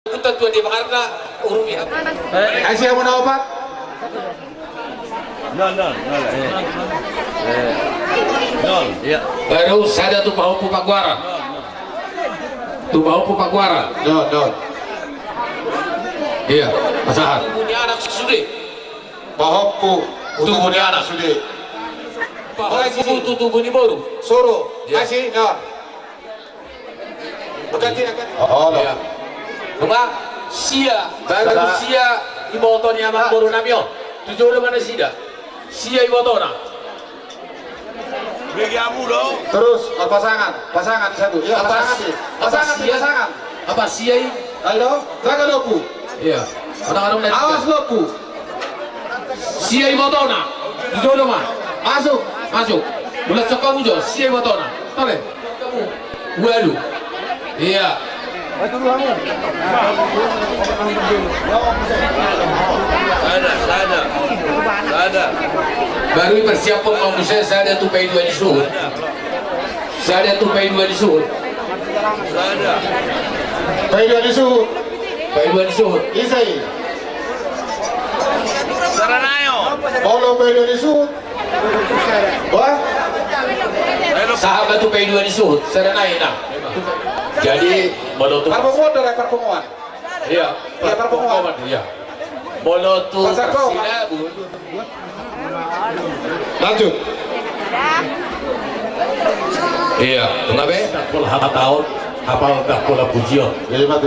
Ketentuan di Makarna urumnya. Kasih yang mau obat? Nol. Iya. Baru sada tu Pahupu Pakuara. Tu Pahupu Pakuara. Don. Iya, pasahan. Punya anak sudah. Pahopu. Tubuh ni anak. Sudah. Pahupu tubuh ni baru. Suruh. Ya. Kasih. Don. Berganti. Oh, Iya. Cuma sia, baru Sada. sia iboto ni amak baru namyo. Tujuh mana sida? Sia iboto na. Bagi abu dong. Terus pasangan satu. Iya, pasangan. Apa sia ini? Halo, jaga lopu. Iya. Orang-orang dari Awas lopu. sia iboto na. Tujuh mana? Masuk. Masuk. Bulat cokong jo, sia iboto na. Tole. Waduh. Iya. Ada. Baru persiapan mamu saya tu pay dua di suhur. Saya tu pay dua di suhur. Ada. Bayi di suhu. Pay dua di suhur. Isai. Saranayo. Polo bayi di suhu. Wah. Sahabat tu pay dua di suhur. Saya naik nak. Jadi bolotu. Pertemuan dari pertemuan. Iya. Iya, pertemuan. Iya. Bolotu Pasar kau. Persida bu. Lanjut. Iya. Kenapa? Pola tahun. Hafal dah pola pujian.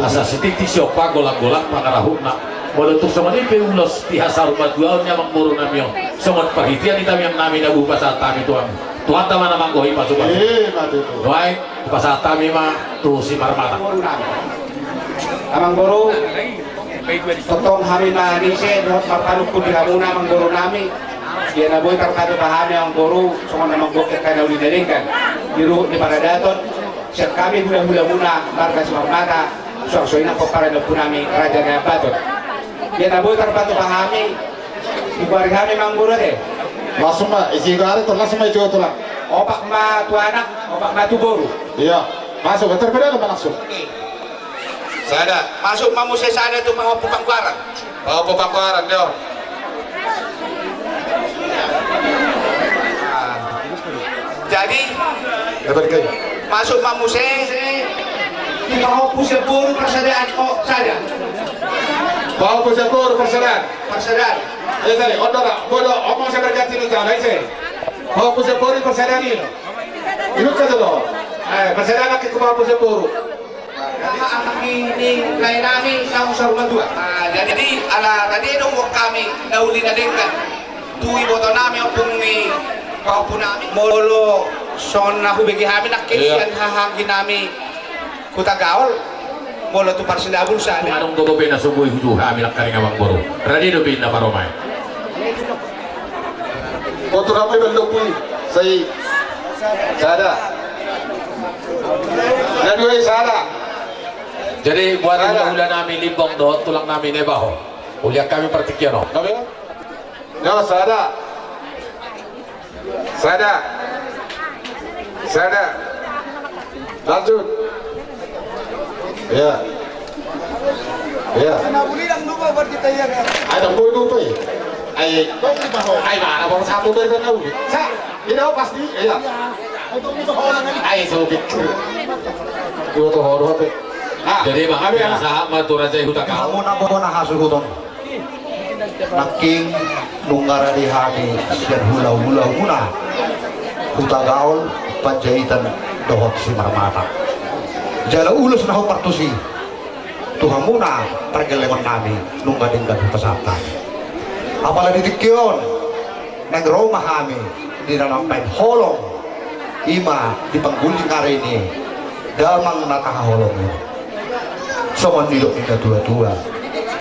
Asa setitik siapa golak-golak pangarahuna. Bolotu sama ni peulos tihasa rumah dua nyamang muru namyo. Somot pahitian kita yang nami nabu pasal tami tuan. Tuhan taman namang gohi pasukan. Mati itu. Baik, pasal tami mah tu si marmata. Amang guru totong hari marise dohot martanukku di hamuna amang guru nami dia naboy karkado pahami ang guru sama namang bukit kaya uli dalingkan diruhut di Paradaton siap kami hula-hula muna marga si marmata suak-suak na paparado po nami Raja Nayabaton dia naboy karkado pahami ibuari kami mang guru deh Langsung mah, isi hari tuh langsung maju tuh lah. opak ma tu anak opak ma tu boru Iya, masuk. Berbeda apa langsung? sada masuk mamu saya sada tu mau pangkaran Pangkaran dia. jadi Dapat kayu. masuk mamu saya di mau pusat boru persadaan kok sada Bawa pusat persedan. persadaan Ya tadi, bodoh, omong saya berganti nih jalan sih. Bawa pusat persedan ini. Ini kan dulu. Persedan lagi ke bawa pusat anak ini lain kami sang rumah dua. Jadi ala tadi dong kami dauli nadengkan. Tui boto nami opung ni kau pun nami. Molo son aku bagi kami nak kesian hahagi nami kuta gaul. Molo tu parsila bulsa. Anong gogo pina subuhi huju kami nak karing amang boro. Radi do pina paromay. Foto ramai belum pun. Saya ada. Dan dua saya Jadi buat hula-hula namin limbong do, tulang namin nebaho. Uliak kami pertikyan o. Nabi? Ya, saya ada. Lanjut. Ya. Ada boy dulu ya. Ay mana bang satu dari sana uli. Ini pasti. Ya. Ay sobik. Dua tuh horor. Jadi makanya sahab matura jay huta kau. Kamu na bobo na hasuhuton. Naking nunggara di hati sian hulaw-hulaw muna. Huta gaul panjaitan dohot si marmata. Jala ulus na ho partusi. Tuhan muna pergelengan nami nunggadingkan pesatan. Apalagi dikyon nang Roma kami di dalam pain holong ima di pangguling hari ini damang nataholong ini. Sama nilok kita dua-dua.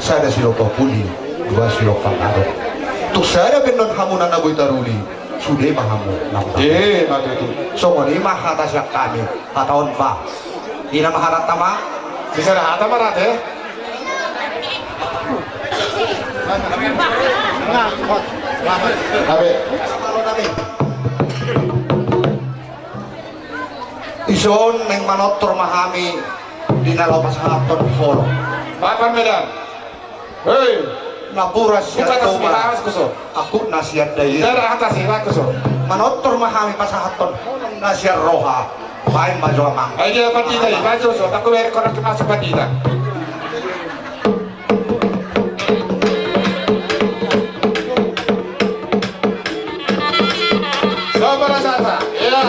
Saya ada silok puli, dua silok pangarok. Tuk saya benon hamunan naboy taruli. Sudah mahamu nampak. mati itu. Sama ni mah kata siap kami. Kataon pa. Ina maharat tama. Bisa dah ada marat ya. Nabi. Ison neng manotor mahami dinalaw pasahaton holo Papan Medan. Hei, Napura siya buka tas toma. bihas kuso. Aku nasihat daya. Darah atas sila kuso. Manotor mahami pasahaton. Nasihat roha. Main maju amang. Ay dia partida, maju so. Aku beri korak masuk partida. Sobra sata. Iya.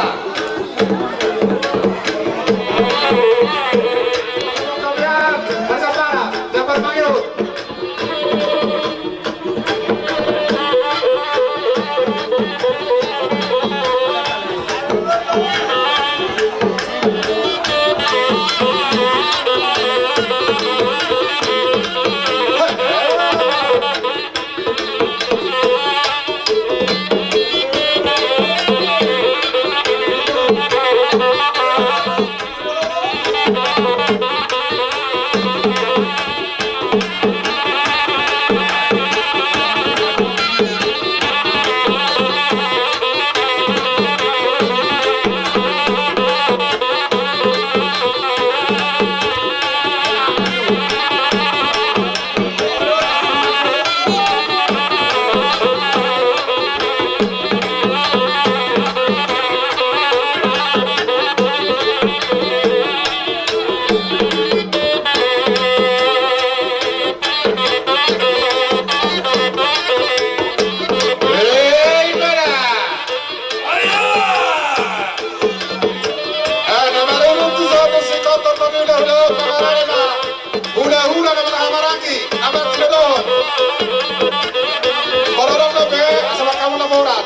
Kalian, masa para, dapat mayu. Hula-hula na matahamaraki, amat sinadon. Kororong na be, asama kamu na murat.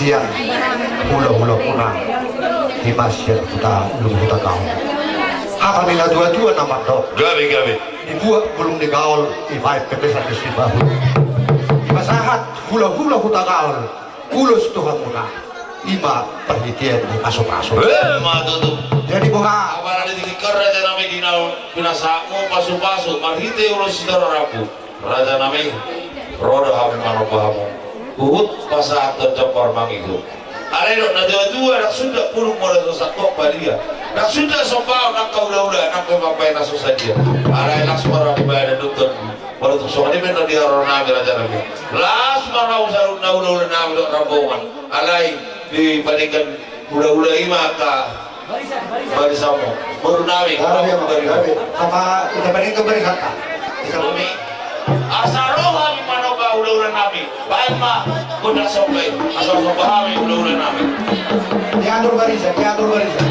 siang hula-hula punang di masjid kita belum kita kau apa nila dua-dua nama dok Gabi dibuat belum digaul ibaib kebesan di bahu di masahat hula-hula kita gaul ulus Tuhan punang Ima perhatian di masuk-masuk. Matutup. Jadi bunga Apalagi dikikar raja nami dinau pinasamu pasu-pasu marhite ulos sidara rabu. Raja nami roda kami manobahamu. Uhut pasaat tercampur mangiku. Areno na dua-dua nak sudah pulung moda susah kok balia. Nak sudah sombau nak kau udah nak pemapai nak susah dia. Arai nak suara di badan dokter. Baru tu soalnya benar dia orang nabi raja nabi. Las marau sarun udah nabi dok rambungan. Alai dibandingkan udah imata. Barisamu baru nabi. apa kita banding kembali kata. Kami asal roh kami manoba udah nabi. Baik mah kuda sampai asal kami udah nabi. Diatur barisan, diatur barisan.